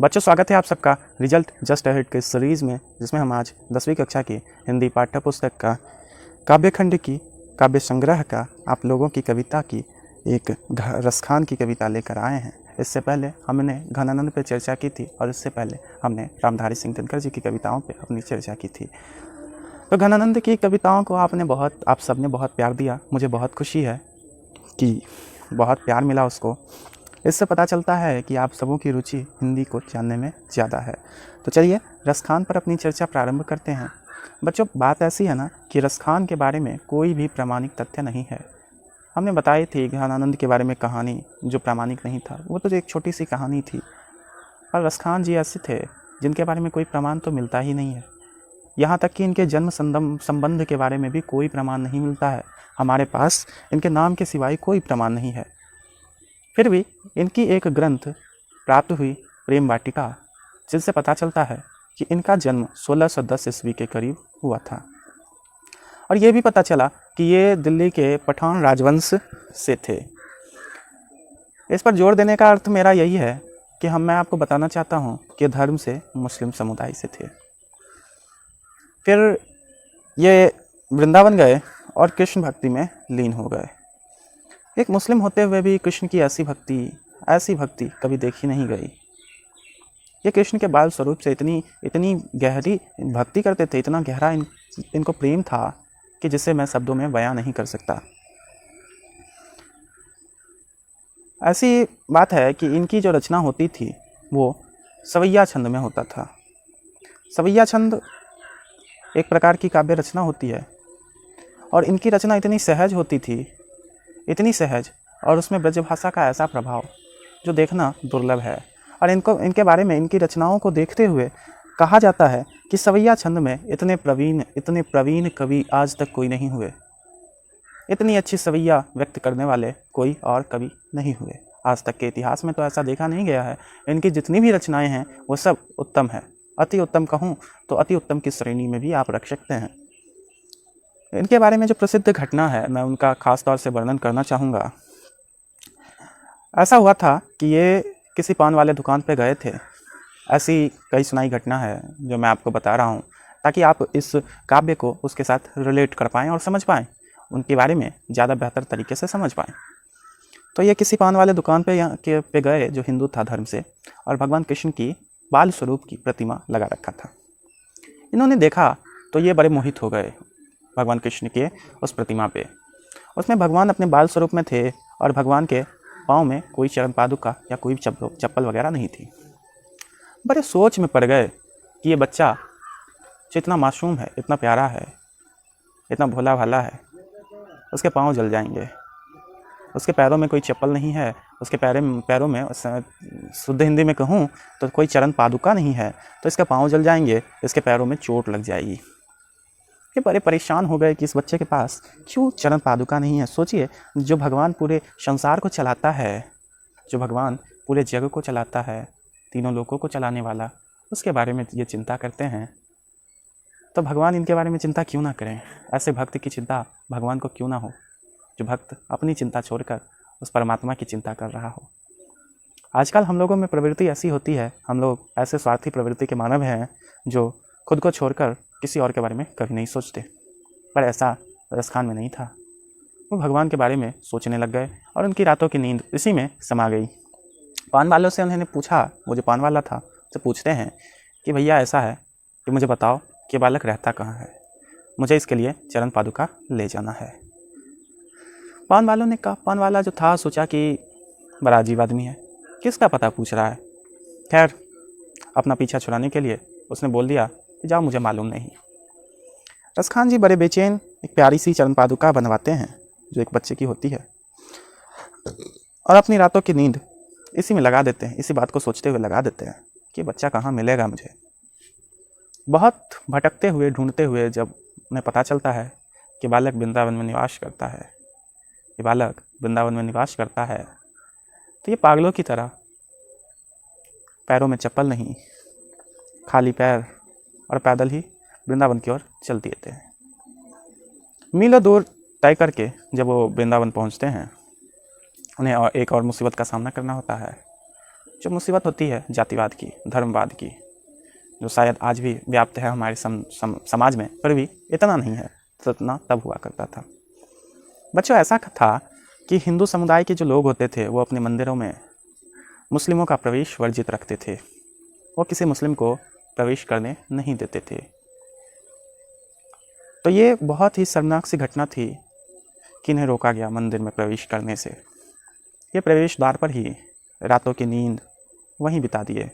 बच्चों, स्वागत है आप सबका रिजल्ट जस्ट अहेड के सीरीज़ में, जिसमें हम आज 10वीं कक्षा की हिंदी पाठ्य पुस्तक का काव्यखंड की काव्य संग्रह का आप लोगों की कविता की एक रसखान की कविता लेकर आए हैं। इससे पहले हमने घनानंद पे चर्चा की थी और इससे पहले हमने रामधारी सिंह दिनकर जी की कविताओं पे अपनी चर्चा की थी। तो घनानंद की कविताओं को आप सब ने बहुत प्यार दिया। मुझे बहुत खुशी है कि बहुत प्यार मिला उसको। इससे पता चलता है कि आप सबों की रुचि हिंदी को जानने में ज़्यादा है। तो चलिए रसखान पर अपनी चर्चा प्रारंभ करते हैं। बच्चों, बात ऐसी है ना कि रसखान के बारे में कोई भी प्रामाणिक तथ्य नहीं है। हमने बताई थी घनानंद के बारे में कहानी जो प्रामाणिक नहीं था, वो तो एक छोटी सी कहानी थी। पर रसखान जी ऐसे थे जिनके बारे में कोई प्रमाण तो मिलता ही नहीं है। यहाँ तक कि इनके जन्म संबंध के बारे में भी कोई प्रमाण नहीं मिलता है। हमारे पास इनके नाम के सिवाय कोई प्रमाण नहीं है। फिर भी इनकी एक ग्रंथ प्राप्त हुई, प्रेम वाटिका, जिससे पता चलता है कि इनका जन्म 1610 ईस्वी के करीब हुआ था। और ये भी पता चला कि ये दिल्ली के पठान राजवंश से थे। इस पर जोर देने का अर्थ मेरा यही है कि मैं आपको बताना चाहता हूँ कि धर्म से मुस्लिम समुदाय से थे। फिर ये वृंदावन गए और कृष्ण भक्ति में लीन हो गए। एक मुस्लिम होते हुए भी कृष्ण की ऐसी भक्ति कभी देखी नहीं गई। ये कृष्ण के बाल स्वरूप से इतनी गहरी भक्ति करते थे, इतना गहरा इनको प्रेम था कि जिसे मैं शब्दों में बयां नहीं कर सकता। ऐसी बात है कि इनकी जो रचना होती थी वो सवैया छंद में होता था। सवैया छंद एक प्रकार की काव्य रचना होती है और इनकी रचना इतनी सहज होती थी, इतनी सहज, और उसमें ब्रजभाषा का ऐसा प्रभाव जो देखना दुर्लभ है। और इनके बारे में, इनकी रचनाओं को देखते हुए कहा जाता है कि सवैया छंद में इतने प्रवीण कवि आज तक कोई नहीं हुए। इतनी अच्छी सवैया व्यक्त करने वाले कोई और कवि नहीं हुए। आज तक के इतिहास में तो ऐसा देखा नहीं गया है। इनकी जितनी भी रचनाएं हैं वो सब उत्तम है। अति उत्तम कहूँ तो अति उत्तम की श्रेणी में भी आप रख सकते हैं। इनके बारे में जो प्रसिद्ध घटना है, मैं उनका खास तौर से वर्णन करना चाहूँगा। ऐसा हुआ था कि ये किसी पान वाले दुकान पे गए थे। ऐसी कई सुनाई घटना है जो मैं आपको बता रहा हूँ, ताकि आप इस काव्य को उसके साथ रिलेट कर पाएँ और समझ पाएँ, उनके बारे में ज़्यादा बेहतर तरीके से समझ पाएँ। तो ये किसी पान वाले दुकान पे गए जो हिंदू था धर्म से, और भगवान कृष्ण की बाल स्वरूप की प्रतिमा लगा रखा था। इन्होंने देखा तो ये बड़े मोहित हो गए भगवान कृष्ण के उस प्रतिमा पे। उसमें भगवान अपने बाल स्वरूप में थे और भगवान के पाँव में कोई चरण पादुका या कोई चप्पल वगैरह नहीं थी। बड़े सोच में पड़ गए कि ये बच्चा जो इतना मासूम है, इतना प्यारा है, इतना भोला भाला है, उसके पाँव जल जाएंगे। उसके पैरों में कोई चप्पल नहीं है, उसके पैरों में शुद्ध हिंदी में कहूँ तो कोई चरण पादुका नहीं है, तो इसके पाँव जल जाएंगे, इसके पैरों में चोट लग जाएगी। ये बड़े परेशान हो गए कि इस बच्चे के पास क्यों चरण पादुका नहीं है। सोचिए, जो भगवान पूरे संसार को चलाता है, जो भगवान पूरे जग को चलाता है, तीनों लोकों को चलाने वाला, उसके बारे में ये चिंता करते हैं, तो भगवान इनके बारे में चिंता क्यों ना करें। ऐसे भक्त की चिंता भगवान को क्यों ना हो, जो भक्त अपनी चिंता छोड़कर उस परमात्मा की चिंता कर रहा हो। आजकल हम लोगों में प्रवृत्ति ऐसी होती है, हम लोग ऐसे स्वार्थी प्रवृत्ति के मानव हैं जो खुद को छोड़कर किसी और के बारे में कभी नहीं सोचते। पर ऐसा रसखान में नहीं था। वो भगवान के बारे में सोचने लग गए और उनकी रातों की नींद इसी में समा गई। पान वालों से उन्होंने पूछा, वो जो पान वाला था उससे पूछते हैं कि भैया ऐसा है कि मुझे बताओ कि बालक रहता कहाँ है, मुझे इसके लिए चरण पादुका ले जाना है। पान वालों ने कहा, पान वाला जो था सोचा कि बड़ा अजीब आदमी है, किसका पता पूछ रहा है। खैर, अपना पीछा छुड़ाने के लिए उसने बोल दिया कि जाओ, मुझे मालूम नहीं। रसखान जी बड़े बेचैन एक प्यारी सी चरण पादुका बनवाते हैं जो एक बच्चे की होती है, और अपनी रातों की नींद इसी में लगा देते हैं, इसी बात को सोचते हुए लगा देते हैं कि बच्चा कहाँ मिलेगा मुझे। बहुत भटकते हुए, ढूंढते हुए जब उन्हें पता चलता है कि बालक वृंदावन में निवास करता है, ये बालक वृंदावन में निवास करता है, तो ये पागलों की तरह पैरों में चप्पल नहीं, खाली पैर और पैदल ही वृंदावन की ओर चल दिए थे। मीलों दूर तय करके जब वो वृंदावन पहुंचते हैं, उन्हें एक और मुसीबत का सामना करना होता है। जो मुसीबत होती है जातिवाद की, धर्मवाद की, जो शायद आज भी व्याप्त है हमारे समाज में, पर भी इतना नहीं है जितना तब हुआ करता था। बच्चों, ऐसा था कि हिंदू समुदाय के जो लोग होते थे वो अपने मंदिरों में मुस्लिमों का प्रवेश वर्जित रखते थे। वो किसी मुस्लिम को प्रवेश करने नहीं देते थे। तो ये बहुत ही शर्मनाक सी घटना थी कि इन्हें रोका गया मंदिर में प्रवेश करने से। ये प्रवेश द्वार पर ही रातों की नींद वहीं बिता दिए।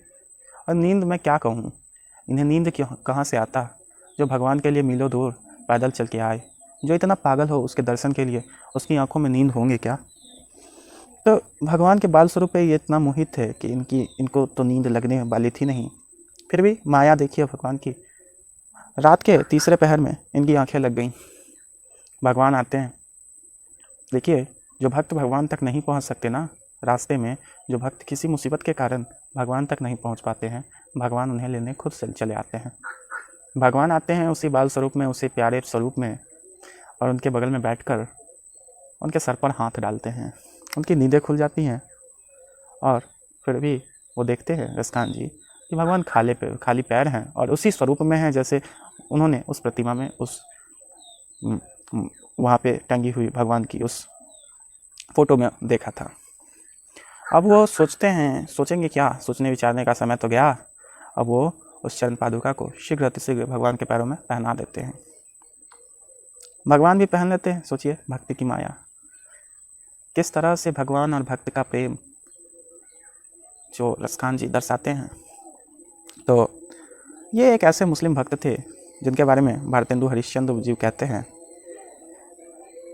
और नींद मैं क्या कहूँ, इन्हें नींद कहाँ से आता, जो भगवान के लिए मीलों दूर पैदल चल के आए। जो इतना पागल हो उसके दर्शन के लिए उसकी आंखों में नींद होंगे क्या। तो भगवान के बाल स्वरूप पे ये इतना मोहित थे कि इनको तो नींद लगने वाली थी नहीं। फिर भी माया देखिए भगवान की, रात के तीसरे पहर में इनकी आंखें लग गईं। भगवान आते हैं। देखिए, जो भक्त भगवान तक नहीं पहुंच सकते ना, रास्ते में जो भक्त किसी मुसीबत के कारण भगवान तक नहीं पहुंच पाते हैं, भगवान उन्हें लेने खुद चले आते हैं। भगवान आते हैं उसी बाल स्वरूप में, उसी प्यारे स्वरूप में, और उनके बगल में बैठकर उनके सर पर हाथ डालते हैं। उनकी नींदें खुल जाती हैं और फिर भी वो देखते हैं रसकान जी कि भगवान खाली पैर हैं और उसी स्वरूप में हैं जैसे उन्होंने उस प्रतिमा में, उस वहाँ पे टंगी हुई भगवान की उस फोटो में देखा था। अब वो सोचेंगे क्या, सोचने विचारने का समय तो गया। अब वो उस चरण पादुका को शीघ्र अतिशीघ्र भगवान के पैरों में पहना देते हैं। भगवान भी पहन लेते हैं। सोचिए भक्ति की माया, किस तरह से भगवान और भक्त का प्रेम जो रसखान जी दर्शाते हैं। तो ये एक ऐसे मुस्लिम भक्त थे जिनके बारे में भारतेंदु हरिश्चंद्र जी कहते हैं,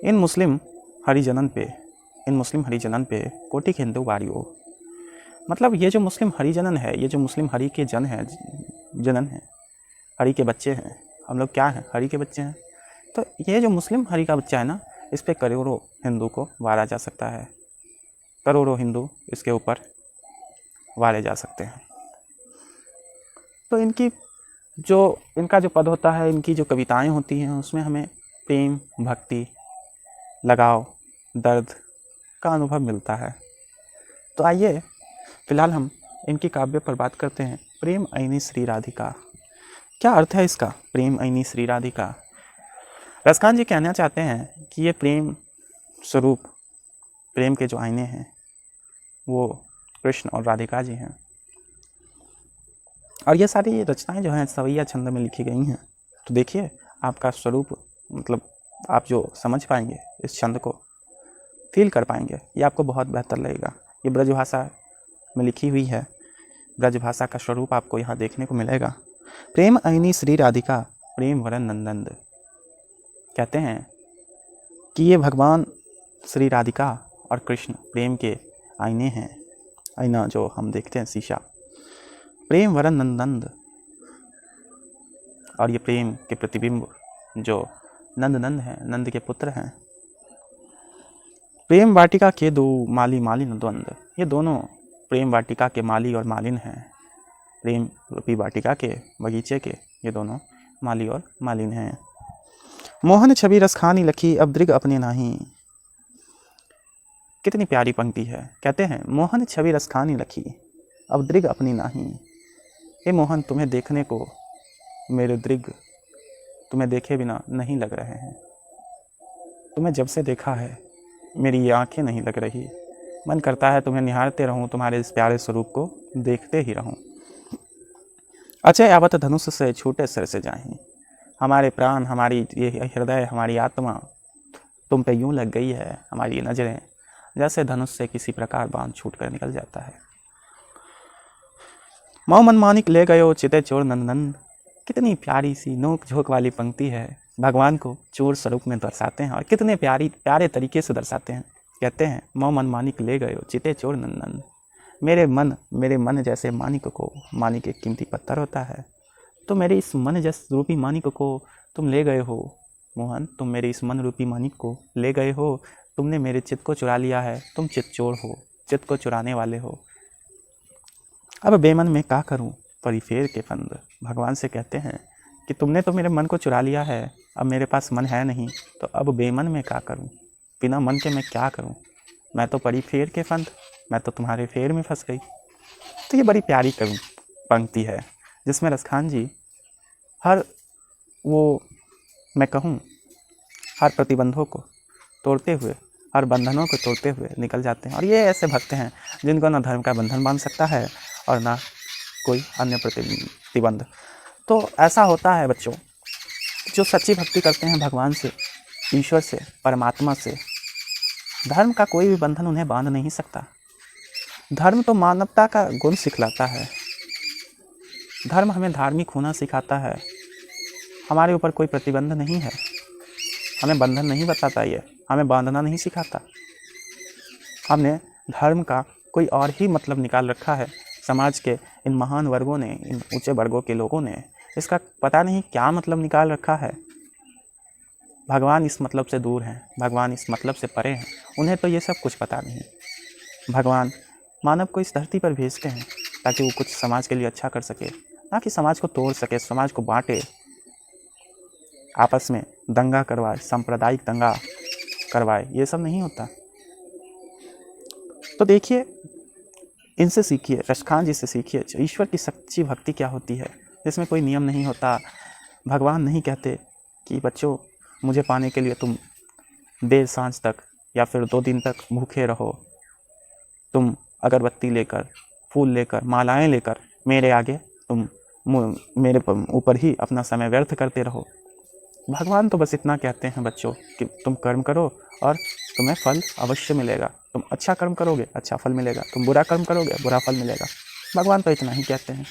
इन मुस्लिम हरिजनन पे कोटि हिंदू वारियो। मतलब ये जो मुस्लिम हरिजनन है, ये जो मुस्लिम हरि के जनन है, हरि के बच्चे हैं। हम लोग क्या हैं? हरि के बच्चे हैं। तो ये जो मुस्लिम हरि का बच्चा है ना, इस पे करोड़ों हिंदू को वारा जा सकता है। करोड़ों हिंदू इसके ऊपर वारे जा सकते हैं। तो इनका जो पद होता है, इनकी जो कविताएं होती हैं, उसमें हमें प्रेम, भक्ति, लगाव, दर्द का अनुभव मिलता है। तो आइए फिलहाल हम इनकी काव्य पर बात करते हैं। प्रेम ऐनी श्री राधिका, क्या अर्थ है इसका? प्रेम ऐनी श्री राधिका। रसखान जी कहना चाहते हैं कि ये प्रेम स्वरूप, प्रेम के जो आईने हैं वो कृष्ण और राधिका जी हैं। और ये सारी रचनाएं जो हैं सवैया छंद में लिखी गई हैं। तो देखिए आपका स्वरूप, मतलब आप जो समझ पाएंगे, इस छंद को फील कर पाएंगे, ये आपको बहुत बेहतर लगेगा। ये ब्रजभाषा में लिखी हुई है, ब्रजभाषा का स्वरूप आपको यहाँ देखने को मिलेगा। प्रेम ऐनी श्री राधिका प्रेम वरन नंदन। कहते हैं कि ये भगवान श्री राधिका और कृष्ण प्रेम के आईने हैं। आईना जो हम देखते हैं, शीशा। प्रेम वरन नंदन, और ये प्रेम के प्रतिबिंब जो नंद हैं, नंद के पुत्र हैं। प्रेम वाटिका के दो माली मालिन द्वंद, ये दोनों प्रेम वाटिका के माली और मालिन हैं। प्रेम रूपी वाटिका के, बगीचे के ये दोनों माली और मालिन हैं। मोहन छवि रसखानी लखी अब दृग अपने नाही। कितनी प्यारी पंक्ति है। कहते हैं मोहन छवि रसखानी लखी अब दृग अपनी नाही। हे मोहन, तुम्हें देखने को मेरे दृग, तुम्हें देखे बिना नहीं लग रहे हैं। तुम्हें जब से देखा है मेरी ये आंखें नहीं लग रही। मन करता है तुम्हें निहारते रहूं, तुम्हारे इस प्यारे स्वरूप को देखते ही रहूं। अचय आवत धनुष से छूटे सिर से जाहीं। हमारे प्राण, हमारी ये हृदय, हमारी आत्मा तुम पे यूं लग गई है, हमारी नजरें जैसे धनुष से किसी प्रकार बांध छूट कर निकल जाता है। मौ मनमानिक ले गयो चिते चोर नंदन। कितनी प्यारी सी नोक झोंक वाली पंक्ति है। भगवान को चोर स्वरूप में दर्शाते हैं और कितने प्यारे तरीके से दर्शाते हैं। कहते हैं मौ मनमानिक ले गयो चिते चोर नंदन। मेरे मन जैसे मानिक को, मानिक एक कीमती पत्थर होता है, तो मेरे इस मन जैसे रूपी मानिक को तुम ले गए हो मोहन। तुम मेरे इस मन रूपी मानिक को ले गए हो। तुमने मेरे चित्त को चुरा लिया है। तुम चित्त चोर हो, चित्त को चुराने वाले हो। अब बेमन में क्या करूं परिफेर के फंद। भगवान से कहते हैं कि तुमने तो मेरे मन को चुरा लिया है, अब मेरे पास मन है नहीं, तो अब बेमन में क्या करूं, बिना मन के मैं क्या करूं। मैं तो पड़ी फेर के फंद, मैं तो तुम्हारे फेर में फंस गई। तो ये बड़ी प्यारी पंक्ति है जिसमें रसखान जी हर वो मैं कहूँ हर प्रतिबंधों को तोड़ते हुए, हर बंधनों को तोड़ते हुए निकल जाते हैं। और ये ऐसे भक्त हैं जिनको ना धर्म का बंधन बांध सकता है और ना कोई अन्य प्रतिबंध। तो ऐसा होता है बच्चों, जो सच्ची भक्ति करते हैं भगवान से, ईश्वर से, परमात्मा से, धर्म का कोई भी बंधन उन्हें बांध नहीं सकता। धर्म तो मानवता का गुण सिखलाता है, धर्म हमें धार्मिक होना सिखाता है। हमारे ऊपर कोई प्रतिबंध नहीं है, हमें बंधन नहीं बताता, ये हमें बांधना नहीं सिखाता। हमने धर्म का कोई और ही मतलब निकाल रखा है। समाज के इन महान वर्गों ने, इन ऊंचे वर्गों के लोगों ने इसका पता नहीं क्या मतलब निकाल रखा है। भगवान इस मतलब से दूर हैं, भगवान इस मतलब से परे हैं, उन्हें तो ये सब कुछ पता नहीं। भगवान मानव को इस धरती पर भेजते हैं ताकि वो कुछ समाज के लिए अच्छा कर सके, ना कि समाज को तोड़ सके, समाज को बांटे, आपस में दंगा करवाए, सांप्रदायिक दंगा करवाए। ये सब नहीं होता। तो देखिए, इनसे सीखिए, रसखान जी से सीखिए ईश्वर की सच्ची भक्ति क्या होती है, जिसमें कोई नियम नहीं होता। भगवान नहीं कहते कि बच्चों मुझे पाने के लिए तुम देर सांझ तक या फिर 2 दिन तक भूखे रहो, तुम अगरबत्ती लेकर, फूल लेकर, मालाएं लेकर मेरे आगे तुम मेरे ऊपर ही अपना समय व्यर्थ करते रहो। भगवान तो बस इतना कहते हैं बच्चों कि तुम कर्म करो और तुम्हें फल अवश्य मिलेगा। तुम अच्छा कर्म करोगे, अच्छा फल मिलेगा, तुम बुरा कर्म करोगे, बुरा फल मिलेगा। भगवान तो इतना ही कहते हैं।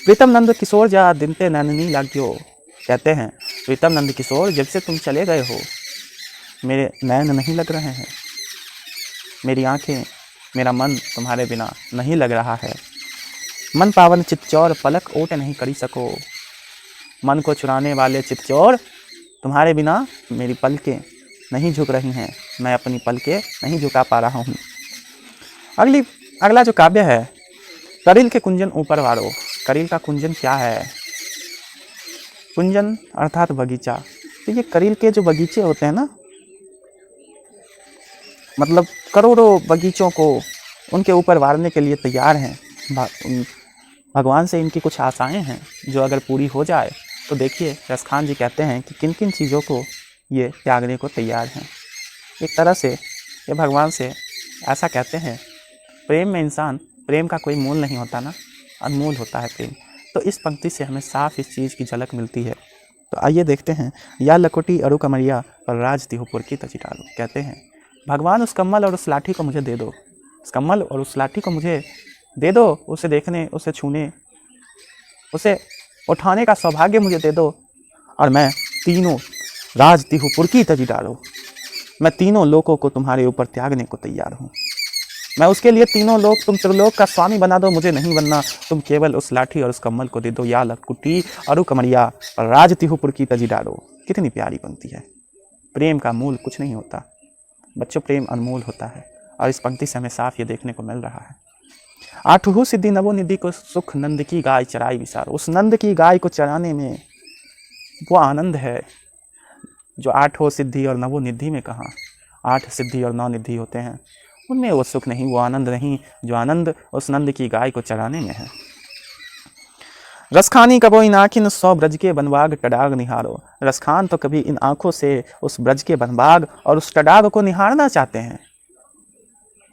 प्रीतम नंद किशोर जा दिनते नैननी लाग्यो, कहते हैं प्रीतम नंद किशोर जब से तुम चले गए हो मेरे नैन नहीं लग रहे हैं, मेरी आंखें, मेरा मन तुम्हारे बिना नहीं लग रहा है। मन पावन चितचौर पलक ओट नहीं करी सको, मन को चुराने वाले चितचौर तुम्हारे बिना मेरी पलकें नहीं झुक रही हैं, मैं अपनी पलकें नहीं झुका पा रहा हूँ। अगला जो काव्य है, करील के कुंजन ऊपर वारो। करील का कुंजन क्या है? कुंजन अर्थात बगीचा। तो ये करील के जो बगीचे होते हैं ना, मतलब करोड़ों बगीचों को उनके ऊपर वारने के लिए तैयार हैं। भगवान से इनकी कुछ आशाएं हैं जो अगर पूरी हो जाए तो देखिए रसखान जी कहते हैं कि किन किन चीज़ों को ये त्यागने को तैयार हैं। एक तरह से ये भगवान से ऐसा कहते हैं, प्रेम में इंसान, प्रेम का कोई मूल नहीं होता ना, अनमोल होता है प्रेम। तो इस पंक्ति से हमें साफ इस चीज़ की झलक मिलती है। तो आइए देखते हैं। या लकोटी अरु कमरिया और राज तिहुपुर की तजिटारो, कहते हैं भगवान उस कम्मल और उस लाठी को मुझे दे दो, उस कम्मल और उस लाठी को मुझे दे दो, उसे देखने, उसे छूने, उसे उठाने का सौभाग्य मुझे दे दो, और मैं तीनों राज तिहुपुर की तजिटारो, मैं तीनों लोकों को तुम्हारे ऊपर त्यागने को तैयार हूँ। मैं उसके लिए तीनों लोग, तुम त्रिलोक का स्वामी बना दो, मुझे नहीं बनना, तुम केवल उस लाठी और उस कम्मल को दे दो। या लकुटी अरु कमरिया और राज तिहुपुर की तजिटारो। कितनी प्यारी पंक्ति है। प्रेम का मूल कुछ नहीं होता बच्चों, प्रेम अनमोल होता है, और इस पंक्ति से हमें साफ ये देखने को मिल रहा है। आठहु सिद्धि नवो निधि को सुख नंद की गाय चराई विसारो। उस नंद की गाय को चराने में वो आनंद है जो 8 सिद्धि और नवो निधि में कहा। 8 सिद्धि और 9 निधि होते हैं, उनमें वो सुख नहीं, वो आनंद नहीं जो आनंद उस नंद की गाय को चराने में है। रसखानी कबो इन आँखिन 100 ब्रज के बनबाग टडाग निहारो। रसखान तो कभी इन आंखों से उस ब्रज के बनबाग और उस टडाग को निहारना चाहते हैं।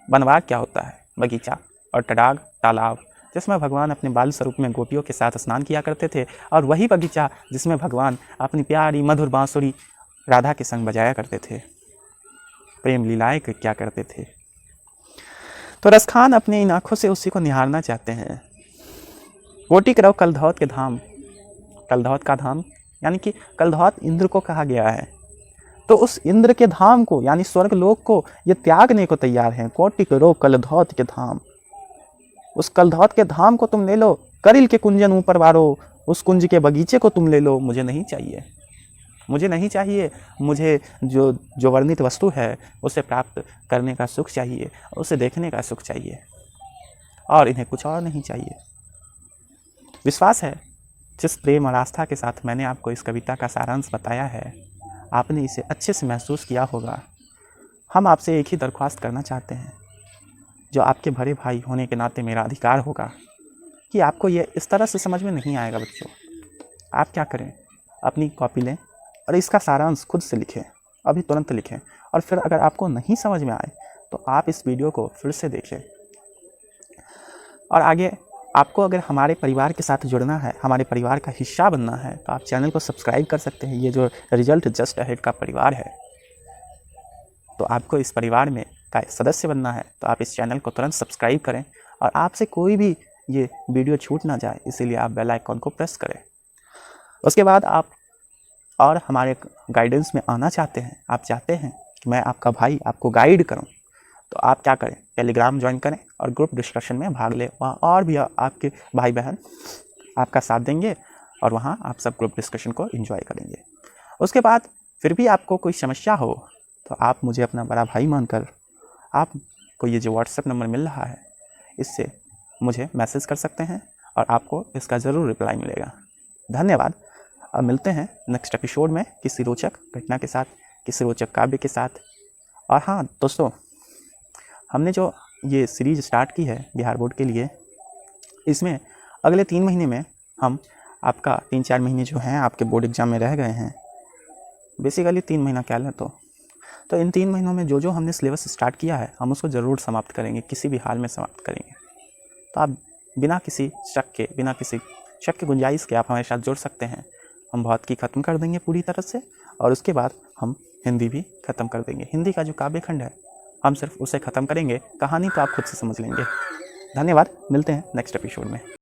बनबाग क्या होता है? बगीचा, और टडाग तालाब, जिसमें भगवान अपने बाल स्वरूप में गोपियों के साथ स्नान किया करते थे, और वही बगीचा जिसमें भगवान अपनी प्यारी मधुर बांसुरी राधा के संग बजाया करते थे, प्रेम लीलाएं क्या करते थे। तो रसखान अपनी इन आंखों से उसी को निहारना चाहते हैं। कोटि करौ कलधौत के धाम। कलधौत का धाम यानी कि कलधौत इंद्र को कहा गया है। तो उस इंद्र के धाम को यानी स्वर्ग लोक को ये त्यागने को तैयार हैं। कोटि करो कलधौत के धाम, उस कलधौत के धाम को तुम ले लो। करील के कुंजन ऊपर वारो, उस कुंज के बगीचे को तुम ले लो। मुझे नहीं चाहिए, मुझे नहीं चाहिए। मुझे जो वर्णित वस्तु है उसे प्राप्त करने का सुख चाहिए, उसे देखने का सुख चाहिए, और इन्हें कुछ और नहीं चाहिए। विश्वास है जिस प्रेम और आस्था के साथ मैंने आपको इस कविता का सारांश बताया है, आपने इसे अच्छे से महसूस किया होगा। हम आपसे एक ही दरख्वास्त करना चाहते हैं जो आपके बड़े भाई होने के नाते मेरा अधिकार होगा कि आपको ये इस तरह से समझ में नहीं आएगा। बच्चों, आप क्या करें, अपनी कॉपी लें और इसका सारांश खुद से लिखें, अभी तुरंत लिखें। और फिर अगर आपको नहीं समझ में आए तो आप इस वीडियो को फिर से देखें। और आगे आपको अगर हमारे परिवार के साथ जुड़ना है, हमारे परिवार का हिस्सा बनना है, तो आप चैनल को सब्सक्राइब कर सकते हैं। ये जो रिजल्ट जस्ट अहेड का परिवार है, तो आपको इस परिवार में का सदस्य बनना है तो आप इस चैनल को तुरंत सब्सक्राइब करें और आपसे कोई भी ये वीडियो छूट ना जाए, इसीलिए आप बेल आइकॉन को प्रेस करें। उसके बाद आप और हमारे गाइडेंस में आना चाहते हैं, आप चाहते हैं कि मैं आपका भाई आपको गाइड करूं, तो आप क्या करें, टेलीग्राम ज्वाइन करें और ग्रुप डिस्कशन में भाग लें। वहाँ और भी आपके भाई बहन आपका साथ देंगे और वहाँ आप सब ग्रुप डिस्कशन को एंजॉय करेंगे। उसके बाद फिर भी आपको कोई समस्या हो तो आप मुझे अपना बड़ा भाई मानकर आपको ये जो व्हाट्सएप नंबर मिल रहा है, इससे मुझे मैसेज कर सकते हैं और आपको इसका ज़रूर रिप्लाई मिलेगा। धन्यवाद। अब मिलते हैं नेक्स्ट एपिसोड में किसी रोचक घटना के साथ, किसी रोचक काव्य के साथ। और हाँ दोस्तों, हमने जो ये सीरीज़ स्टार्ट की है बिहार बोर्ड के लिए, इसमें अगले 3 महीने में हम आपका 3-4 महीने जो हैं आपके बोर्ड एग्ज़ाम में रह गए हैं, बेसिकली 3 महीना क्या लें तो इन 3 महीनों में जो जो हमने सिलेबस स्टार्ट किया है हम उसको ज़रूर समाप्त करेंगे, किसी भी हाल में समाप्त करेंगे। तो आप बिना किसी शक के गुंजाइश के आप हमारे साथ जुड़ सकते हैं। हम भौतिकी ख़त्म कर देंगे पूरी तरह से और उसके बाद हम हिंदी भी ख़त्म कर देंगे। हिंदी का जो काव्य खंड है हम सिर्फ उसे ख़त्म करेंगे, कहानी तो आप खुद से समझ लेंगे। धन्यवाद, मिलते हैं नेक्स्ट एपिसोड में।